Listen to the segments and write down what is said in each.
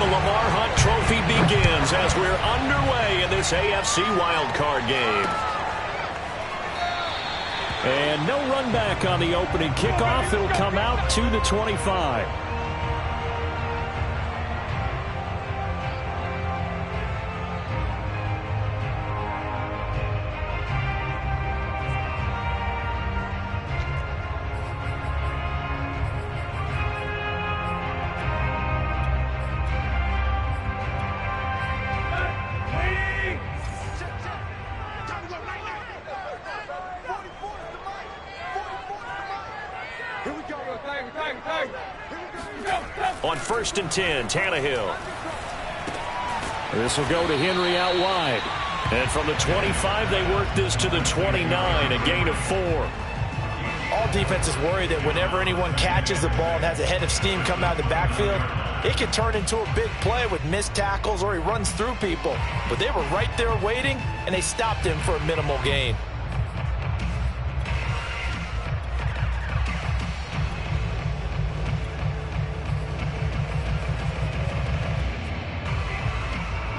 the Lamar Hunt Trophy begins as we're underway in this AFC wildcard game. And no run back on the opening kickoff. It'll come out to the 25. On 1st and 10, Tannehill. This will go to Henry out wide. And from the 25, they work this to the 29, a gain of 4. All defenses worry that whenever anyone catches the ball and has a head of steam come out of the backfield, it can turn into a big play with missed tackles or he runs through people. But they were right there waiting, and they stopped him for a minimal gain.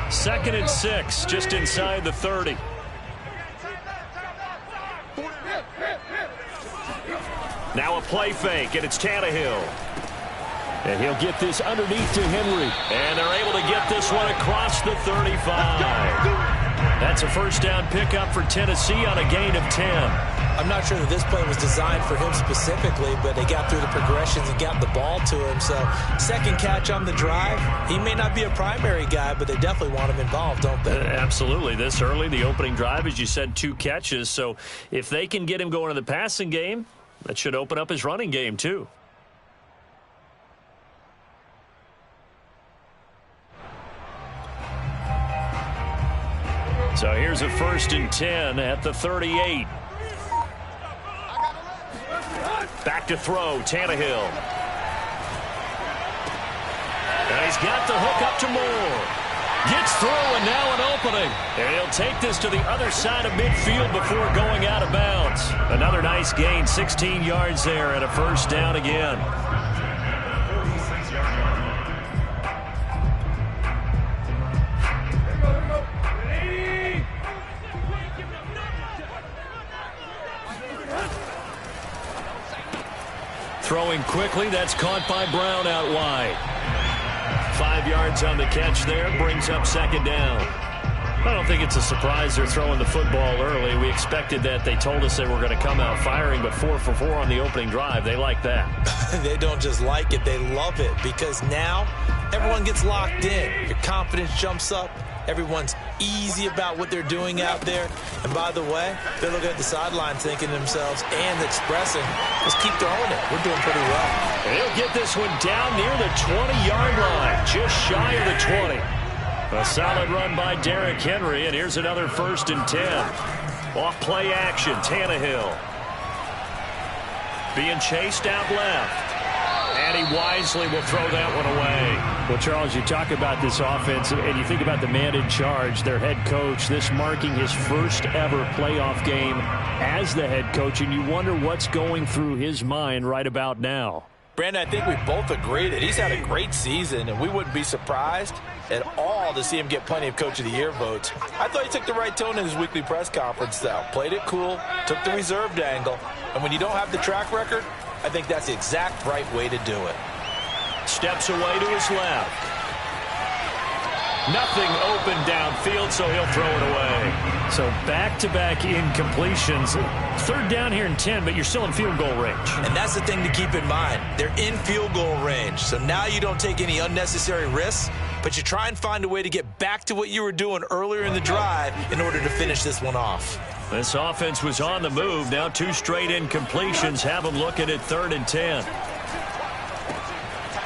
Second and 6, just inside the 30. Now a play fake, and it's Tannehill. And he'll get this underneath to Henry. And they're able to get this one across the 35. That's a first down pickup for Tennessee on a gain of 10. I'm not sure that this play was designed for him specifically, but they got through the progressions and got the ball to him. So, second catch on the drive. He may not be a primary guy, but they definitely want him involved, don't they? Absolutely. This early, the opening drive, as you said, 2 catches. So, if they can get him going in the passing game, that should open up his running game, too. So, here's a 1st and 10 at the 38. Back to throw, Tannehill. And he's got the hook up to Moore. Gets through, and now an opening. And he'll take this to the other side of midfield before going out of bounds. Another nice gain, 16 yards there, and a first down again. Throwing quickly, that's caught by Brown out wide. 5 yards on the catch there, brings up second down. I don't think it's a surprise they're throwing the football early. We expected that. They told us they were going to come out firing, but 4 for 4 on the opening drive. They like that. They don't just like it, they love it, because now everyone gets locked in. Your confidence jumps up. Everyone's easy about what they're doing out there. And by the way, they're looking at the sideline thinking to themselves and expressing, let's keep throwing it. We're doing pretty well. And he'll get this one down near the 20-yard line, just shy of the 20. A solid run by Derrick Henry, and here's another 1st and 10. Off play action, Tannehill. Being chased out left. And he wisely will throw that one away. Well, Charles, you talk about this offense, and you think about the man in charge, their head coach, this marking his first ever playoff game as the head coach, and you wonder what's going through his mind right about now. Brandon, I think we both agree that he's had a great season, and we wouldn't be surprised at all to see him get plenty of Coach of the Year votes. I thought he took the right tone in his weekly press conference, though. Played it cool, took the reserved angle, and when you don't have the track record, I think that's the exact right way to do it. Steps away to his left. Nothing open downfield, so he'll throw it away. So back-to-back incompletions. 3rd down here and 10, but you're still in field goal range. And that's the thing to keep in mind. They're in field goal range, so now you don't take any unnecessary risks, but you try and find a way to get back to what you were doing earlier in the drive in order to finish this one off. This offense was on the move. Now 2 straight incompletions have them looking at 3rd and 10.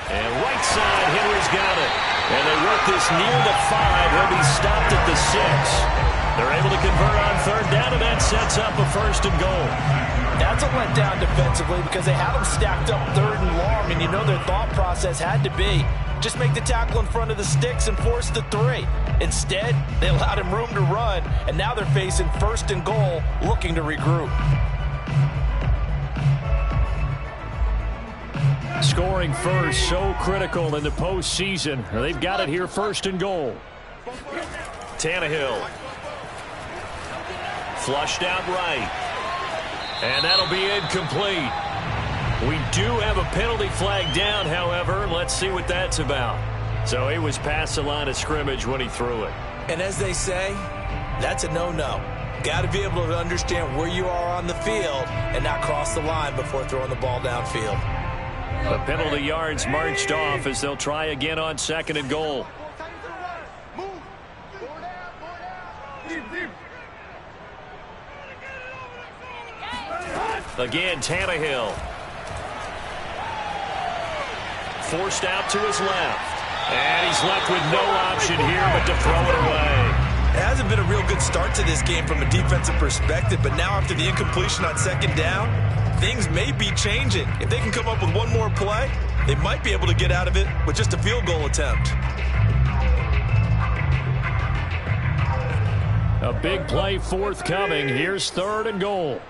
And right side, Henry's got it. And they work this near the 5. He'll be stopped at the 6. They're able to convert on 3rd down, and that sets up a 1st and goal. That's a letdown defensively because they had them stacked up 3rd and long, and you know their thought process had to be just make the tackle in front of the sticks and force the 3. Instead, they allowed him room to run, and now they're facing 1st and goal, looking to regroup. Scoring first, so critical in the postseason. They've got it here, 1st and goal. Tannehill. Flushed out right. And that'll be incomplete. We do have a penalty flag down, however. Let's see what that's about. So he was past the line of scrimmage when he threw it. And as they say, that's a no-no. Got to be able to understand where you are on the field and not cross the line before throwing the ball downfield. The penalty yards marched off as they'll try again on 2nd and goal. Again, Tannehill. Forced out to his left. And he's left with no option here but to throw it away. It hasn't been a real good start to this game from a defensive perspective, but now after the incompletion on 2nd down, things may be changing. If they can come up with one more play, they might be able to get out of it with just a field goal attempt. A big play forthcoming. Here's 3rd and goal.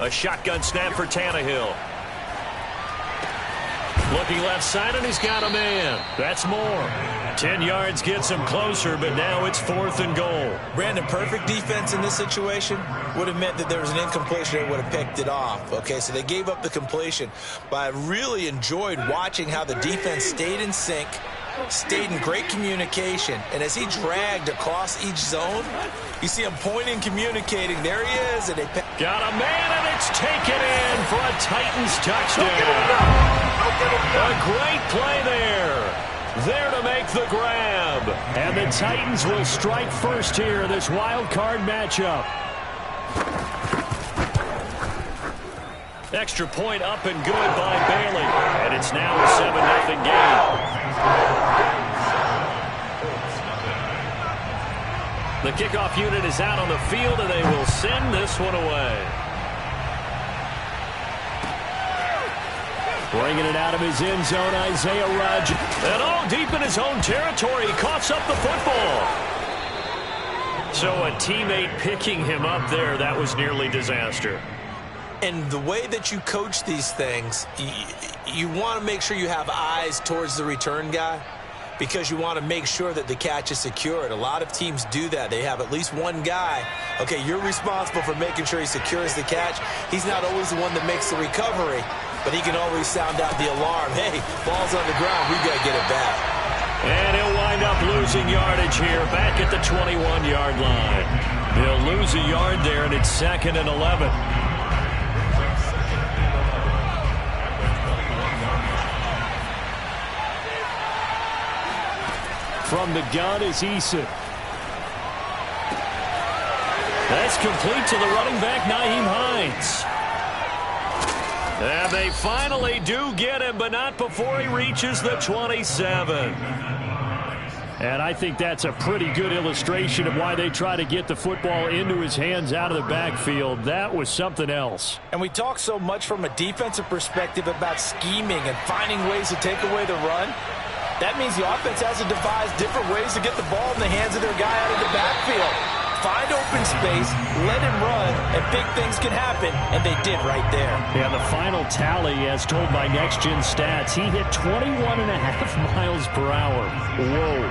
A shotgun snap for Tannehill. Looking left side, and he's got a man. That's more. 10 yards gets him closer, but now it's 4th and goal. Brandon, perfect defense in this situation would have meant that there was an incompletion. They would have picked it off. Okay, so they gave up the completion. But I really enjoyed watching how the defense stayed in sync, stayed in great communication. And as he dragged across each zone, you see him pointing, communicating. There he is. And they got a man, and it's taken in for a Titans touchdown. A great play there. There to make the grab. And the Titans will strike first here in this wild card matchup. Extra point up and good by Bailey. And it's now a 7-0 game. The kickoff unit is out on the field, and they will send this one away. Bringing it out of his end zone, Isaiah Rodgers. And all deep in his own territory, he coughs up the football. So a teammate picking him up there, that was nearly disaster. And the way that you coach these things, you want to make sure you have eyes towards the return guy, because you want to make sure that the catch is secured. A lot of teams do that. They have at least one guy. Okay, you're responsible for making sure he secures the catch. He's not always the one that makes the recovery, but he can always sound out the alarm. Hey, ball's on the ground. We got to get it back. And he'll wind up losing yardage here back at the 21-yard line. He'll lose a yard there, and it's 2nd and 11. From the gun is Eason. That's complete to the running back, Nyheim Hines. And they finally do get him, but not before he reaches the 27. And I think that's a pretty good illustration of why they try to get the football into his hands out of the backfield. That was something else. And we talk so much from a defensive perspective about scheming and finding ways to take away the run. That means the offense has to devise different ways to get the ball in the hands of their guy out of the backfield. Find open space, let him run, and big things can happen, and they did right there. Yeah, the final tally, as told by Next Gen Stats, he hit 21.5 miles per hour. Whoa.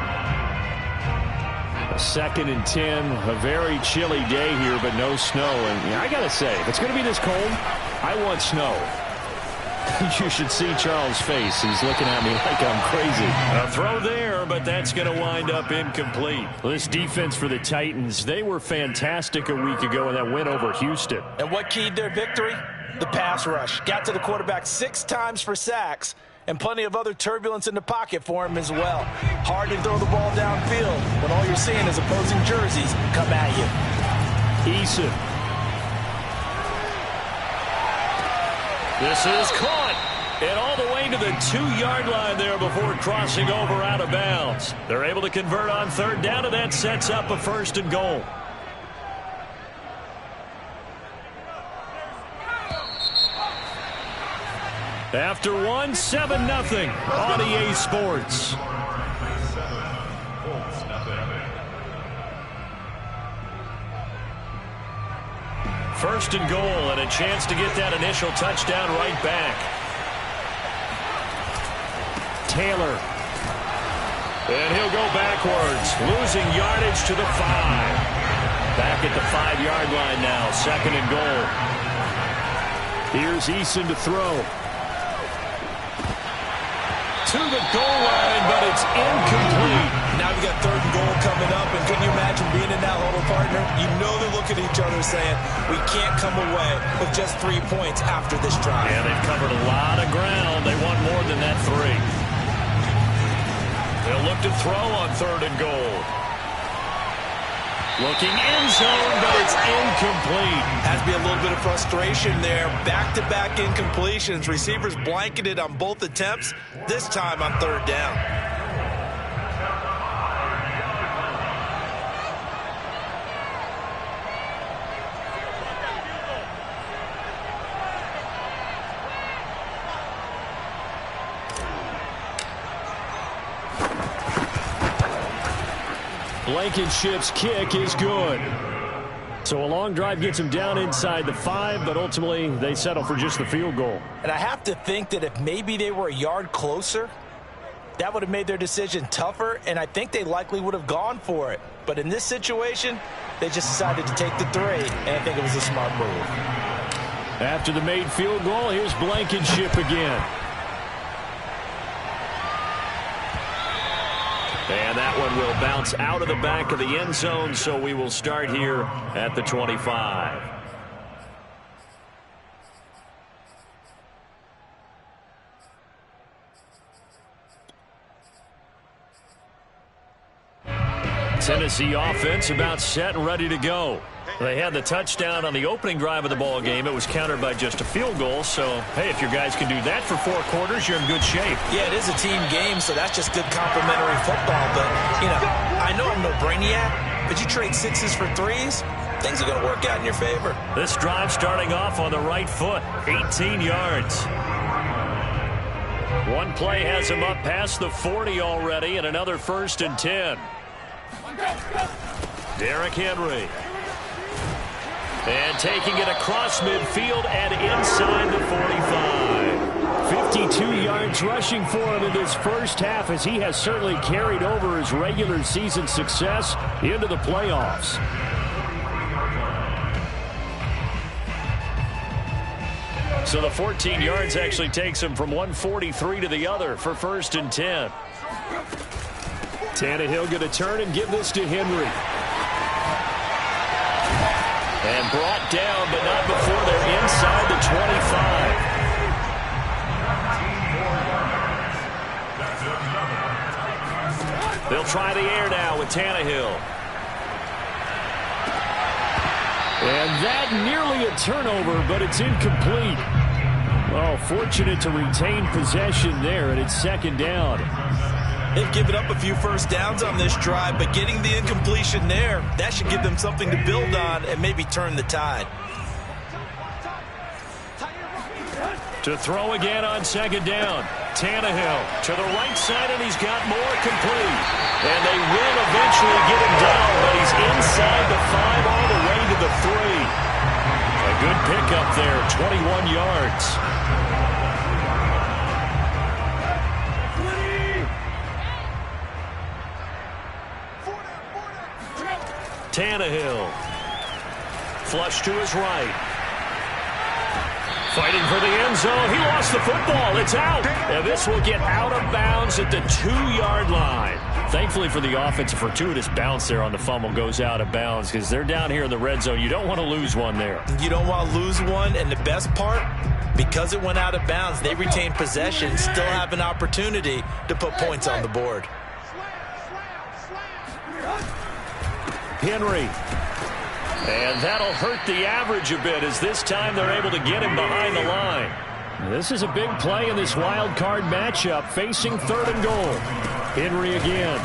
A 2nd and 10, a very chilly day here, but no snow. And I got to say, if it's going to be this cold, I want snow. You should see Charles' face. He's looking at me like I'm crazy. A throw there, but that's going to wind up incomplete. This defense for the Titans, they were fantastic a week ago in that win over Houston. And what keyed their victory? The pass rush. Got to the quarterback 6 times for sacks, and plenty of other turbulence in the pocket for him as well. Hard to throw the ball downfield when all you're seeing is opposing jerseys come at you. Eason. This is caught, and all the way to the 2-yard line there before crossing over out of bounds. They're able to convert on 3rd down, and that sets up a 1st and goal. After one, 7-0 on EA Sports. First and goal, and a chance to get that initial touchdown right back. Taylor. And he'll go backwards, losing yardage to the 5. Back at the 5-yard line now, second and goal. Here's Eason to throw. To the goal line, but it's incomplete. Now we got third and goal coming up, and can you imagine being in that huddle, partner? You know they're looking at each other saying, we can't come away with just 3 points after this drive. Yeah, they've covered a lot of ground. They want more than that 3. They'll look to throw on third and goal. Looking end zone, but it's incomplete. Has to be a little bit of frustration there. Back-to-back incompletions. Receivers blanketed on both attempts, this time on third down. Blankenship's kick is good. So a long drive gets him down inside the 5, but ultimately they settle for just the field goal. And I have to think that if maybe they were a yard closer, that would have made their decision tougher, and I think they likely would have gone for it. But in this situation, they just decided to take the 3, and I think it was a smart move. After the made field goal, here's Blankenship again. And that one will bounce out of the back of the end zone, so we will start here at the 25. Tennessee offense about set and ready to go. They had the touchdown on the opening drive of the ball game. It was countered by just a field goal. So, hey, if your guys can do that for 4 quarters, you're in good shape. Yeah, it is a team game, so that's just good complimentary football. But, you know, I know I'm no brainiac, but you trade 6s for 3s, things are going to work out in your favor. This drive starting off on the right foot, 18 yards. One play has him up past the 40 already, and another 1st and 10. Derrick Henry. And taking it across midfield and inside the 45. 52 yards rushing for him in this first half, as he has certainly carried over his regular season success into the playoffs. So the 14 yards actually takes him from 143 to the other for 1st and 10. Tannehill going to turn and give this to Henry. And brought down, but not before they're inside the 25. They'll try the air now with Tannehill. And that nearly a turnover, but it's incomplete. Oh, fortunate to retain possession there, and it's 2nd down. They've given up a few first downs on this drive, but getting the incompletion there, that should give them something to build on and maybe turn the tide. To throw again on 2nd down. Tannehill to the right side, and he's got more complete. And they will eventually get him down, but he's inside the 5 all the way to the 3. A good pickup there, 21 yards. Tannehill. Flush to his right. Fighting for the end zone. He lost the football. It's out. And this will get out of bounds at the 2-yard line. Thankfully for the offense, a fortuitous bounce there on the fumble goes out of bounds because they're down here in the red zone. You don't want to lose one there. You don't want to lose one, and the best part, because it went out of bounds, they retain possession, still have an opportunity to put points on the board. Henry. And that'll hurt the average a bit as this time they're able to get him behind the line. This is a big play in this wild card matchup, facing 3rd and goal. Henry again.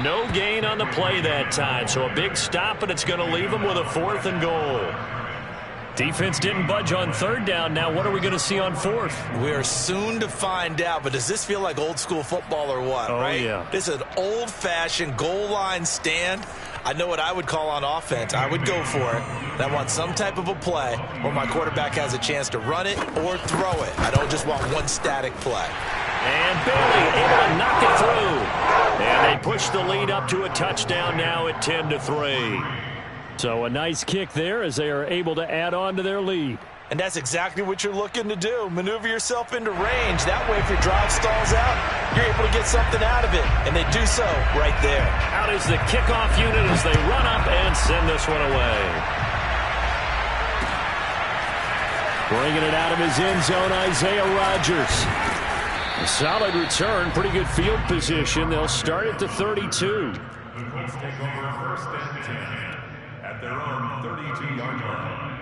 No gain on the play that time, so a big stop, and it's going to leave him with a 4th and goal. Defense didn't budge on third down. Now what are we going to see on fourth? We're soon to find out, but does this feel like old school football or what, right? Yeah. This is an old-fashioned goal line stand. I know what I would call on offense. I would go for it. And I want some type of a play where my quarterback has a chance to run it or throw it. I don't just want one static play. And Bailey able to knock it through. And they push the lead up to a touchdown now at 10-3. So a nice kick there as they are able to add on to their lead. And that's exactly what you're looking to do. Maneuver yourself into range. That way, if your drive stalls out, you're able to get something out of it. And they do so right there. Out is the kickoff unit as they run up and send this one away. Bringing it out of his end zone, Isaiah Rodgers. A solid return, pretty good field position. They'll start at the 32. The Colts take over first and 10 at their own 32-yard line.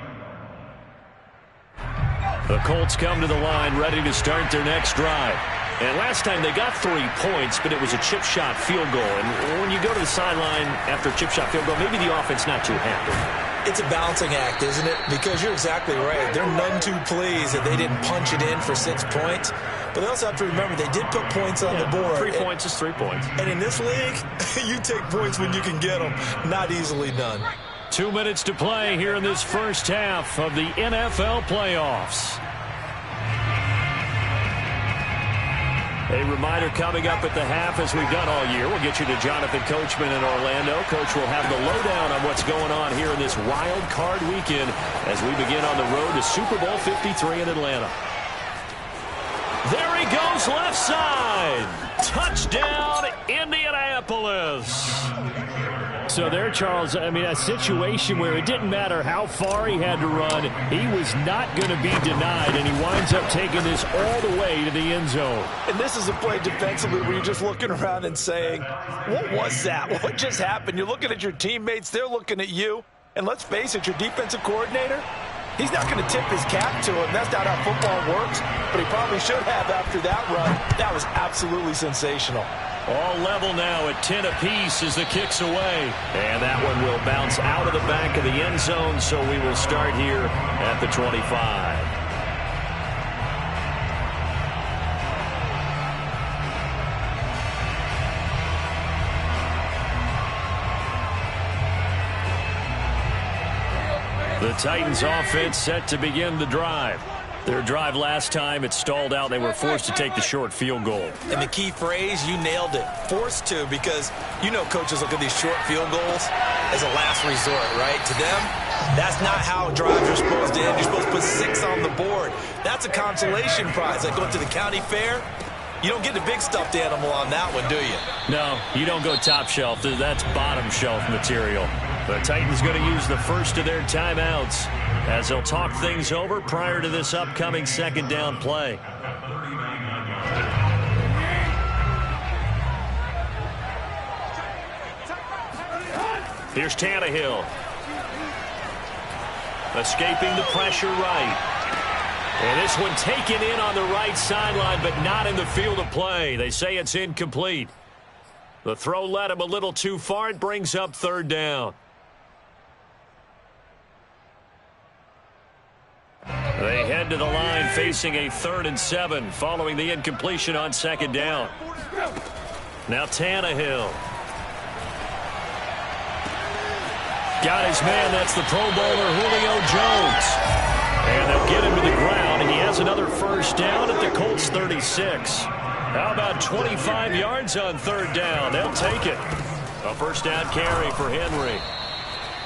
The Colts come to the line ready to start their next drive. And last time they got 3 points, but it was a chip shot field goal. And when you go to the sideline after a chip shot field goal, maybe the offense not too happy. It's a balancing act, isn't it? Because you're exactly right. They're none too pleased that they didn't punch it in for 6 points. But they also have to remember they did put points on the board. 3 points is 3 points. And in this league, you take points when you can get them. Not easily done. 2 minutes to play here in this first half of the NFL playoffs. A reminder coming up at the half, as we've done all year. We'll get you to Jonathan Coachman in Orlando. Coach will have the lowdown on what's going on here in this wild card weekend as we begin on the road to Super Bowl 53 in Atlanta. There he goes, left side. Touchdown, Indianapolis. So there, Charles, I mean, a situation where it didn't matter how far he had to run, he was not going to be denied, and he winds up taking this all the way to the end zone. And this is a play defensively where you're just looking around and saying, what was that? What just happened? You're looking at your teammates, they're looking at you, and let's face it, your defensive coordinator, he's not going to tip his cap to him. That's not how football works, but he probably should have after that run. That was absolutely sensational. All level now at 10 apiece as the kick's away. And that one will bounce out of the back of the end zone, so we will start here at the 25. The Titans offense set to begin the drive. Their drive last time, it stalled out. They were forced to take the short field goal. And the key phrase, you nailed it. Forced to, because you know coaches look at these short field goals as a last resort, right? To them, that's not how drives are supposed to end. You're supposed to put 6 on the board. That's a consolation prize. Like going to the county fair, you don't get the big stuffed animal on that one, do you? No, you don't go top shelf. That's bottom shelf material. The Titans going to use the first of their timeouts as they'll talk things over prior to this upcoming second down play. Here's Tannehill. Escaping the pressure right. And this one taken in on the right sideline, but not in the field of play. They say it's incomplete. The throw led him a little too far. It brings up third down. They head to the line facing a 3rd and 7 following the incompletion on second down. Now Tannehill. Got his man. That's the Pro Bowler Julio Jones. And they'll get him to the ground, and he has another first down at the Colts 36. How about 25 yards on third down? They'll take it. A first down carry for Henry.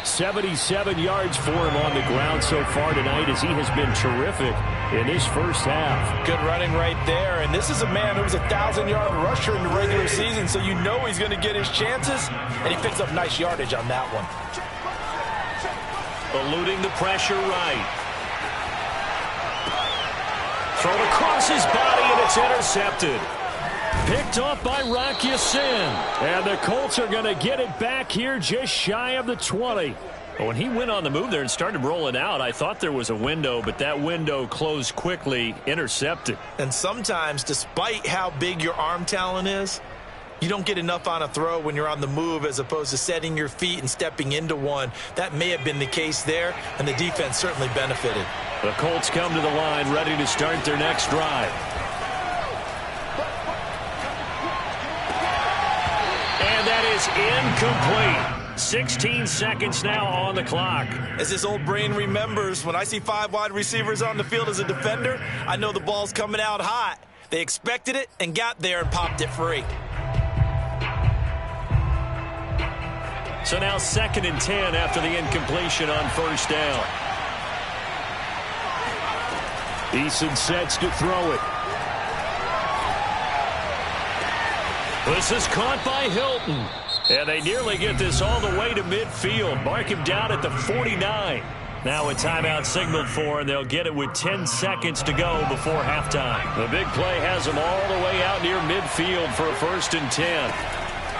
77 yards for him on the ground so far tonight as he has been terrific in his first half. Good running right there. And this is a man who was a 1,000-yard rusher in the regular season, so you know he's going to get his chances. And he picks up nice yardage on that one. Eluding the pressure right. Thrown across his body, and it's intercepted. Picked off by Rock Ya-Sin. And the Colts are going to get it back here just shy of the 20. When he went on the move there and started rolling out, I thought there was a window, but that window closed quickly, intercepted. And sometimes, despite how big your arm talent is, You don't get enough on a throw when you're on the move as opposed to setting your feet and stepping into one. That may have been the case there, and the defense certainly benefited. The Colts come to the line ready to start their next drive. And that is incomplete. 16 seconds now on the clock. As this old brain remembers, when I see 5 wide receivers on the field as a defender, I know the ball's coming out hot. They expected it and got there and popped it free. So now 2nd and 10 after the incompletion on first down. Eason sets to throw it. This is caught by Hilton. And they nearly get this all the way to midfield. Mark him down at the 49. Now a timeout signaled for, and they'll get it with 10 seconds to go before halftime. The big play has them all the way out near midfield for a 1st and 10.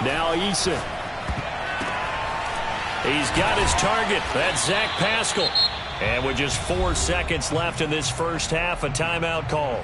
Now Eason. He's got his target. That's Zach Pascal. And with just 4 seconds left in this first half, a timeout call.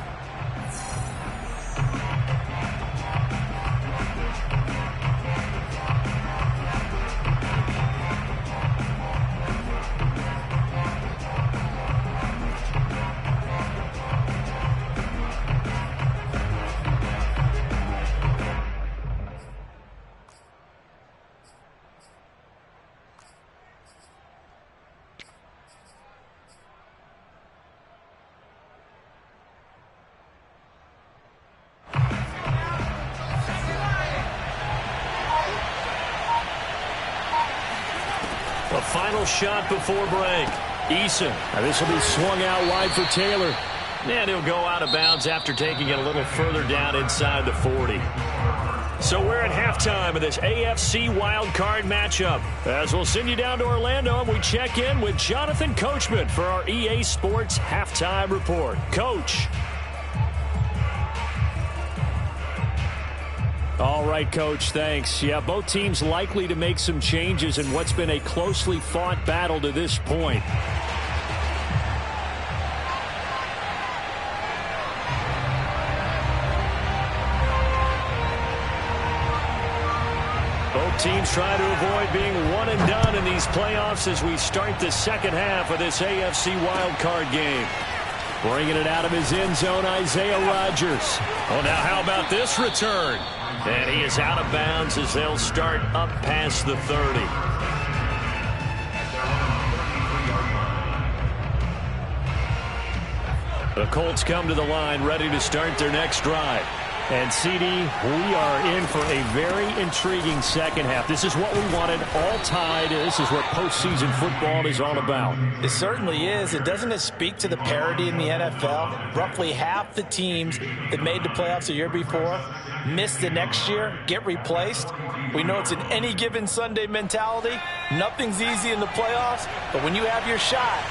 A final shot before break. Eason. Now this will be swung out wide for Taylor. And he'll go out of bounds after taking it a little further down inside the 40. So we're at halftime of this AFC wildcard matchup. As we'll send you down to Orlando, and we check in with Jonathan Coachman for our EA Sports Halftime Report. Coach. All right, Coach, thanks. Yeah, both teams likely to make some changes in what's been a closely fought battle to this point. Both teams try to avoid being one and done in these playoffs as we start the second half of this AFC wildcard game. Bringing it out of his end zone, Isaiah Rodgers. Oh, now how about this return? And he is out of bounds as they'll start up past the 30. The Colts come to the line ready to start their next drive. And, CD, we are in for a very intriguing second half. This is what we wanted, all tied. This is what postseason football is all about. It certainly is. And doesn't it speak to the parity in the NFL? Roughly half the teams that made the playoffs the year before miss the next year, get replaced. We know it's an any given Sunday mentality. Nothing's easy in the playoffs, but when you have your shot,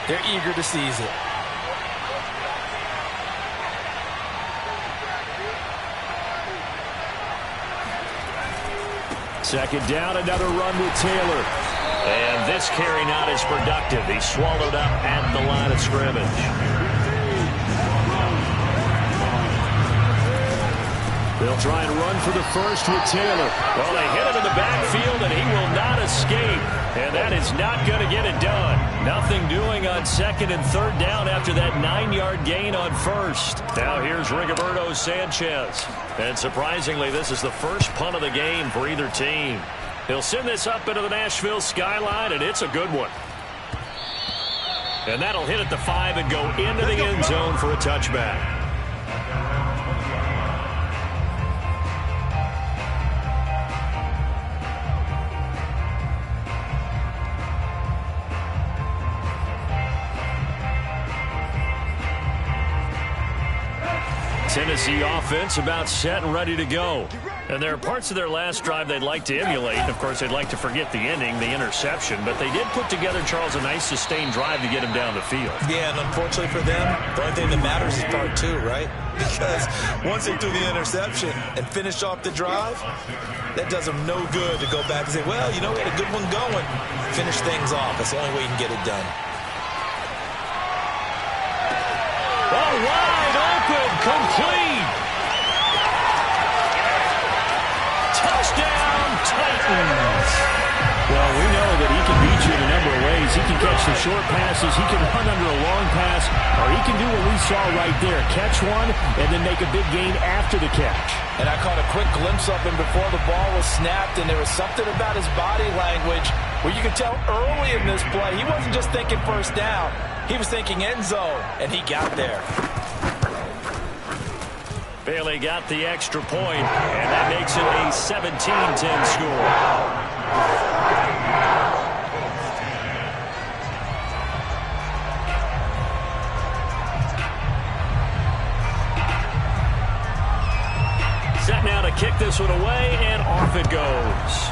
they're eager to seize it. Second down, another run with Taylor. And this carry not as productive. He's swallowed up at the line of scrimmage. They'll try and run for the first with Taylor. Well, they hit him in the backfield, and he will not escape. And that is not going to get it done. Nothing doing on 2nd and 3rd down after that 9-yard gain on first. Now here's Rigoberto Sanchez. And surprisingly, this is the first punt of the game for either team. He'll send this up into the Nashville skyline, and it's a good one. And that'll hit at the 5 and go into the end zone for a touchback. Tennessee offense about set and ready to go. And there are parts of their last drive they'd like to emulate. Of course, they'd like to forget the ending, the interception. But they did put together, Charles, a nice sustained drive to get him down the field. Yeah, and unfortunately for them, the only thing that matters is part 2, right? Because once they threw the interception and finished off the drive, that does them no good to go back and say, well, you know, we had a good one going. Finish things off. That's the only way you can get it done. Oh, wide open, complete. Titans. Well, we know that he can beat you in a number of ways. He can catch the short passes, he can run under a long pass, or he can do what we saw right there, catch one and then make a big gain after the catch. And I caught a quick glimpse of him before the ball was snapped, and there was something about his body language where you could tell early in this play he wasn't just thinking first down. He was thinking end zone, and he got there. Bailey got the extra point, and that makes it a 17-10 score. Set now to kick this one away, and off it goes.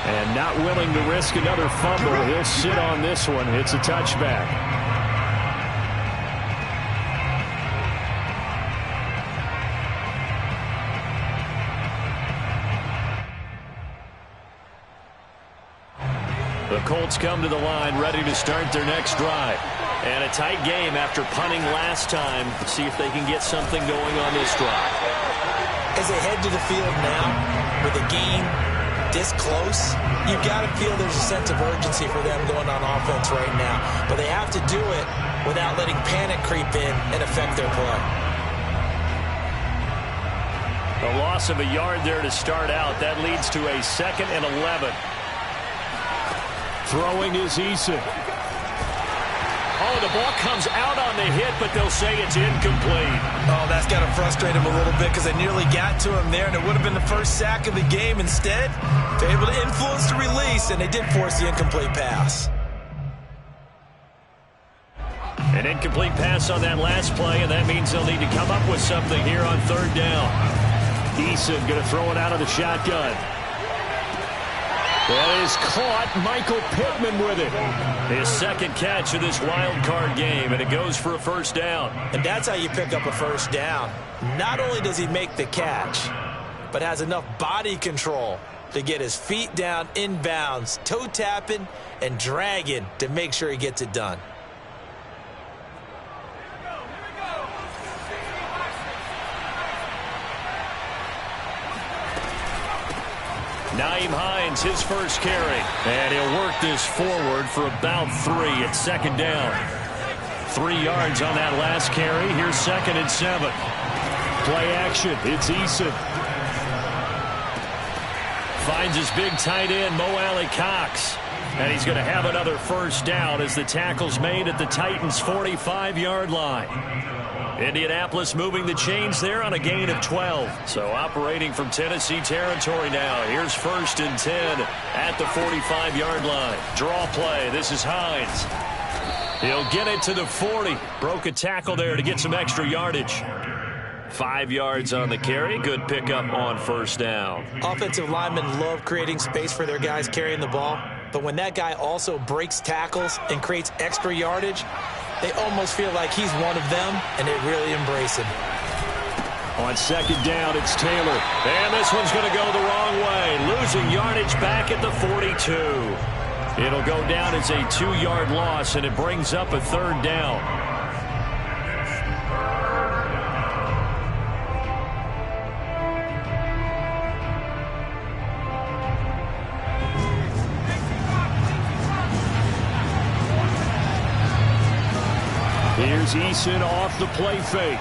And not willing to risk another fumble, he'll sit on this one. It's a touchback. The Colts come to the line, ready to start their next drive. And a tight game after punting last time. See if they can get something going on this drive. As they head to the field now, with the game this close, you've got to feel there's a sense of urgency for them going on offense right now. But they have to do it without letting panic creep in and affect their play. A loss of a yard there to start out. That leads to a 2nd and 11. Throwing is Eason. Oh, the ball comes out on the hit, but they'll say it's incomplete. Oh, that's got to frustrate him a little bit because they nearly got to him there, and it would have been the first sack of the game. Instead, they're able to influence the release, and they did force the incomplete pass. An incomplete pass on that last play, and that means they'll need to come up with something here on 3rd down. Eason going to throw it out of the shotgun. That is caught. Michael Pittman with it. His 2nd catch of this wild card game, and it goes for a 1st down. And that's how you pick up a 1st down. Not only does he make the catch, but has enough body control to get his feet down inbounds, toe tapping and dragging to make sure he gets it done. Nyheim Hines, his first carry. And he'll work this forward for about 3 at 2nd down. 3 yards on that last carry. Here's 2nd and 7. Play action. It's Eason. Finds his big tight end, Mo Alley-Cox. And he's going to have another 1st down as the tackle's made at the Titans' 45-yard line. Indianapolis moving the chains there on a gain of 12. So operating from Tennessee territory now. Here's 1st and 10 at the 45-yard line. Draw play. This is Hines. He'll get it to the 40. Broke a tackle there to get some extra yardage. 5 yards on the carry. Good pickup on 1st down. Offensive linemen love creating space for their guys carrying the ball. But when that guy also breaks tackles and creates extra yardage, they almost feel like he's one of them, and they really embrace him. On 2nd down, it's Taylor. And this one's going to go the wrong way. Losing yardage back at the 42. It'll go down as a 2-yard loss, and it brings up a 3rd down. Here's Eason off the play fake.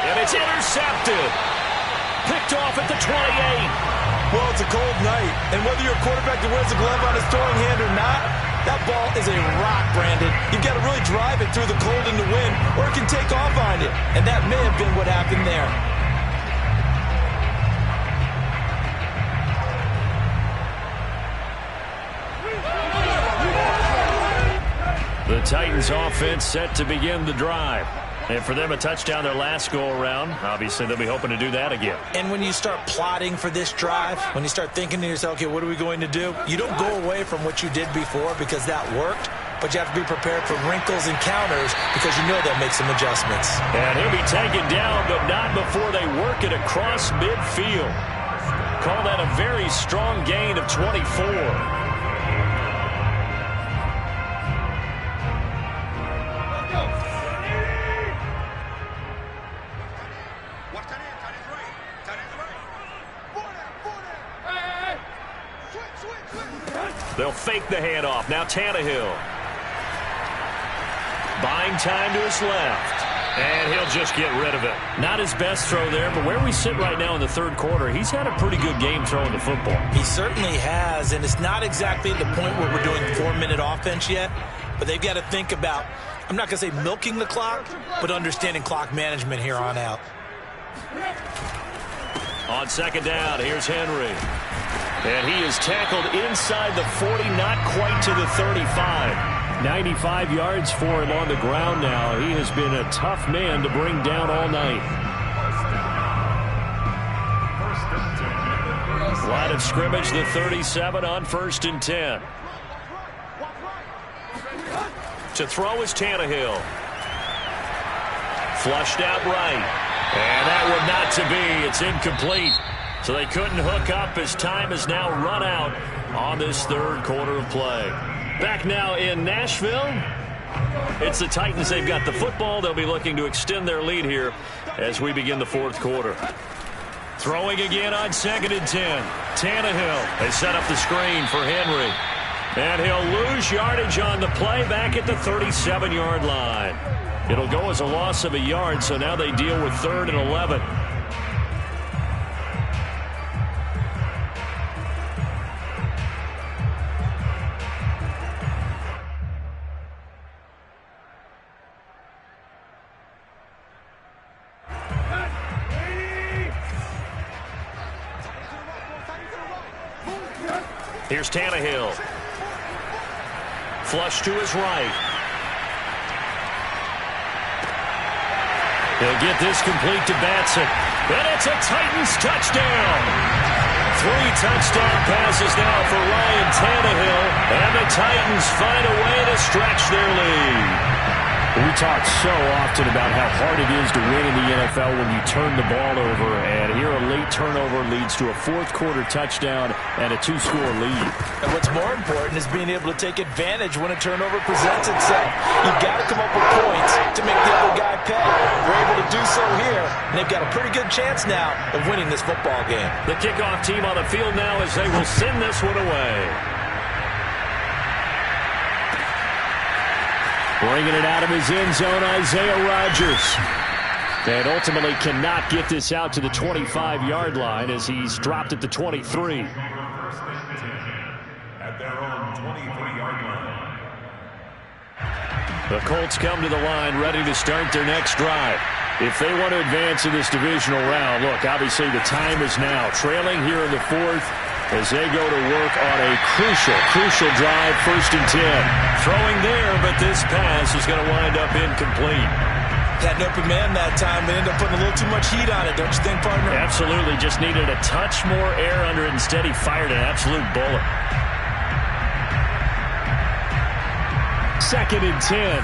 And it's intercepted. Picked off at the 28. Well, it's a cold night, and whether you're a quarterback that wears a glove on his throwing hand or not, that ball is a rock, Brandon. You've got to really drive it through the cold and the wind, or it can take off on you. And that may have been what happened there. The Titans offense set to begin the drive. And for them, a touchdown their last go-around. Obviously, they'll be hoping to do that again. And when you start plotting for this drive, when you start thinking to yourself, okay, what are we going to do? You don't go away from what you did before because that worked, but you have to be prepared for wrinkles and counters because you know they'll make some adjustments. And he'll be taken down, but not before they work it across midfield. Call that a very strong gain of 24. They'll fake the handoff. Now Tannehill. Buying time to his left. And he'll just get rid of it. Not his best throw there, but where we sit right now in the third quarter, he's had a pretty good game throwing the football. He certainly has, and it's not exactly at the point where we're doing 4-minute offense yet, but they've got to think about, I'm not going to say milking the clock, but understanding clock management here on out. On second down, here's Henry. And he is tackled inside the 40, not quite to the 35. 95 yards for him on the ground now. He has been a tough man to bring down all night. Line of scrimmage, the 37 on 1st and 10. To throw is Tannehill. Flushed out right. And that one not to be. It's incomplete. So they couldn't hook up as time has now run out on this third quarter of play. Back now in Nashville. It's the Titans. They've got the football. They'll be looking to extend their lead here as we begin the fourth quarter. Throwing again on 2nd and 10. Tannehill. They set up the screen for Henry. And he'll lose yardage on the play back at the 37-yard line. It'll go as a loss of a yard, so now they deal with 3rd and 11. Here's Tannehill. Flush to his right. He'll get this complete to Batson. And it's a Titans touchdown. 3 touchdown passes now for Ryan Tannehill. And the Titans find a way to stretch their lead. We talk so often about how hard it is to win in the NFL when you turn the ball over, and here a late turnover leads to a fourth quarter touchdown and a 2-score lead. And what's more important is being able to take advantage when a turnover presents itself. You've got to come up with points to make the other guy pay. They're able to do so here, and they've got a pretty good chance now of winning this football game. The kickoff team on the field now as they will send this one away. Bringing it out of his end zone, Isaiah Rodgers. And ultimately cannot get this out to the 25-yard line as he's dropped at the 23. At their own 23-yard line. The Colts come to the line ready to start their next drive. If they want to advance in this divisional round, look, obviously the time is now. Trailing here in the fourth as they go to work on a crucial drive, 1st and 10. Throwing there, but this pass is going to wind up incomplete. Had an open man that time, but ended up putting a little too much heat on it, don't you think, partner? Absolutely. Just needed a touch more air under it. Instead, he fired an absolute bullet. 2nd and 10.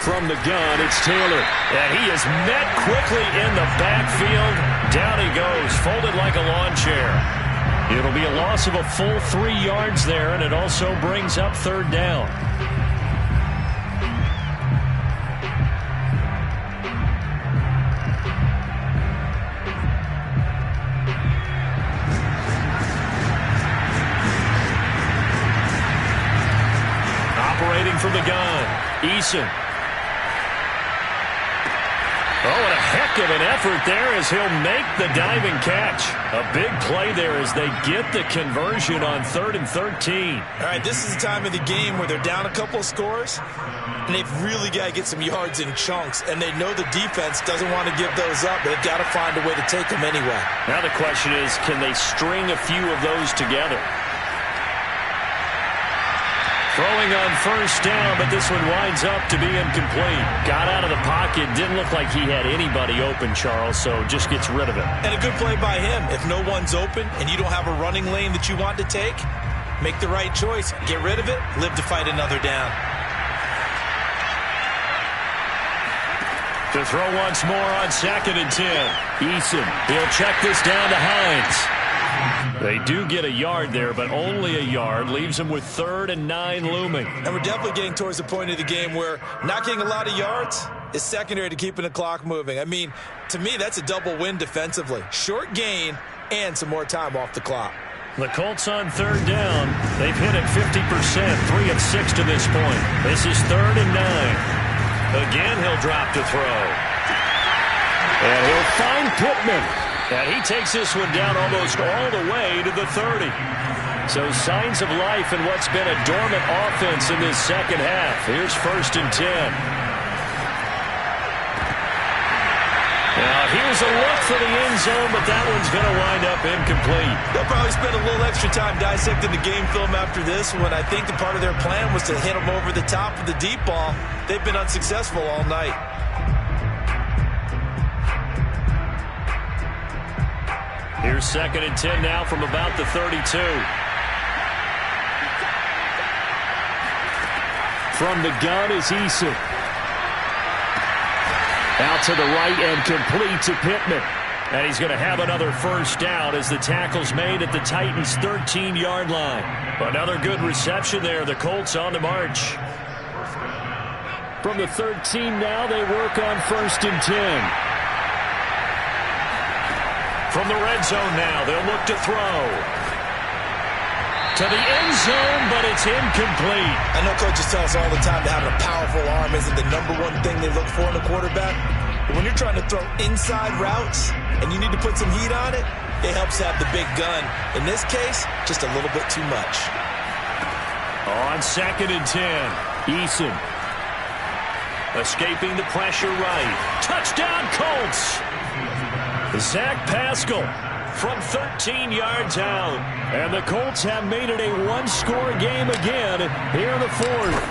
From the gun, it's Taylor. And he is met quickly in the backfield. Down he goes, folded like a lawn chair. It'll be a loss of a full 3 yards there, and it also brings up 3rd down. Operating from the gun, Eason. Oh, and a heck of an effort there as he'll make the diving catch. A big play there as they get the conversion on 3rd and 13. All right, this is the time of the game where they're down a couple of scores, and they've really got to get some yards in chunks, and they know the defense doesn't want to give those up. They've got to find a way to take them anyway. Now the question is, can they string a few of those together? Throwing on 1st down, but this one winds up to be incomplete. Got out of the pocket, didn't look like he had anybody open, Charles, so just gets rid of it. And a good play by him. If no one's open and you don't have a running lane that you want to take, make the right choice. Get rid of it, live to fight another down. To throw once more on 2nd and 10. Eason, he'll check this down to Hines. They do get a yard there, but only a yard. Leaves them with 3rd and 9 looming. And we're definitely getting towards the point of the game where not getting a lot of yards is secondary to keeping the clock moving. I mean, to me, that's a double win defensively. Short gain and some more time off the clock. The Colts on 3rd down. They've hit it 50%, 3 of 6 to this point. This is 3rd and 9. Again, he'll drop to throw. And he'll find Pittman. And he takes this one down almost all the way to the 30. So signs of life in what's been a dormant offense in this second half. Here's 1st and 10. Now here's a look for the end zone, but that one's going to wind up incomplete. They'll probably spend a little extra time dissecting the game film after this one. I think the part of their plan was to hit them over the top of the deep ball. They've been unsuccessful all night. Here's 2nd and 10 now from about the 32. From the gun is Eason. Out to the right and complete to Pittman. And he's going to have another 1st down as the tackle's made at the Titans' 13-yard line. Another good reception there. The Colts on the march. From the 13 now, they work on 1st and 10. From the red zone now, they'll look to throw. To the end zone, but it's incomplete. I know coaches tell us all the time that having a powerful arm isn't the #1 thing they look for in a quarterback. But when you're trying to throw inside routes and you need to put some heat on it, it helps have the big gun. In this case, just a little bit too much. On 2nd and 10, Eason. Escaping the pressure right. Touchdown, Colts! Zach Pascal from 13 yards out. And the Colts have made it a one-score game again here in the 4th.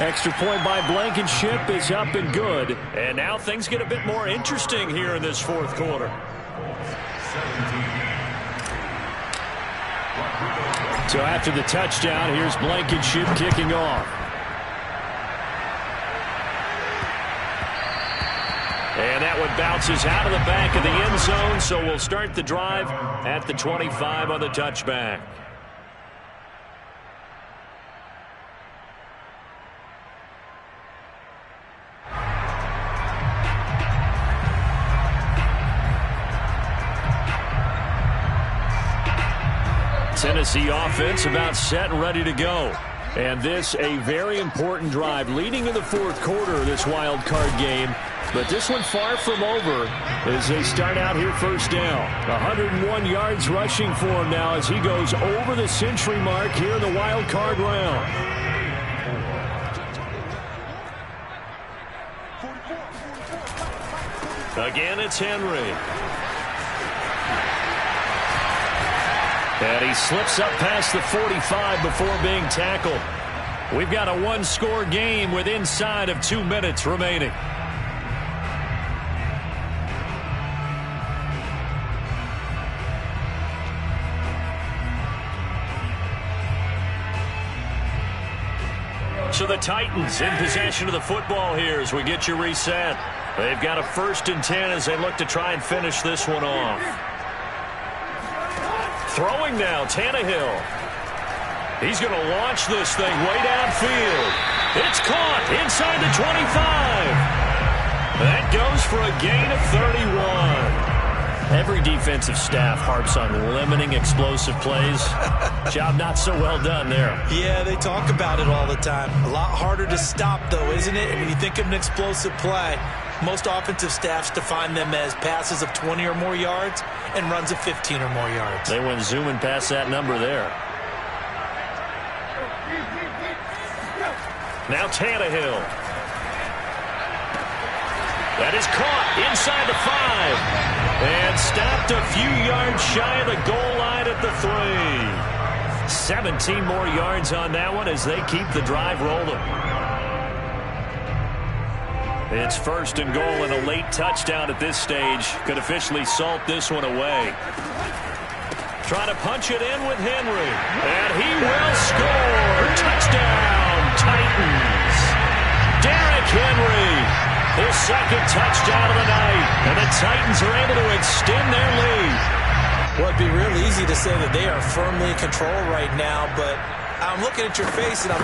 Extra point by Blankenship is up and good. And now things get a bit more interesting here in this 4th quarter. So after the touchdown, here's Blankenship kicking off. And that one bounces out of the back of the end zone, so we'll start the drive at the 25 on the touchback. Tennessee offense about set and ready to go. And this a very important drive leading in the 4th quarter of this wild card game. But this one far from over as they start out here 1st down. 101 yards rushing for him now as he goes over the century mark here in the wild card round. Again, it's Henry. And he slips up past the 45 before being tackled. We've got a one-score game with inside of 2 minutes remaining. So the Titans in possession of the football here as we get you reset. They've got a 1st and 10 as they look to try and finish this one off. Throwing now, Tannehill. He's going to launch this thing way downfield. It's caught inside the 25. That goes for a gain of 31. Every defensive staff harps on limiting explosive plays. Job not so well done there. Yeah, they talk about it all the time. A lot harder to stop, though, isn't it? And when you think of an explosive play, most offensive staffs define them as passes of 20 or more yards and runs of 15 or more yards. They went zooming past that number there. Now Tannehill. That is caught inside the 5. And stopped a few yards shy of the goal line at the 3. 17 more yards on that one as they keep the drive rolling. It's 1st and goal and a late touchdown at this stage. Could officially salt this one away. Trying to punch it in with Henry. And he will score. Touchdown, Titans. Derrick Henry. His second touchdown of the night. And the Titans are able to extend their lead. Well, it'd be real easy to say that they are firmly in control right now, but I'm looking at your face and I'm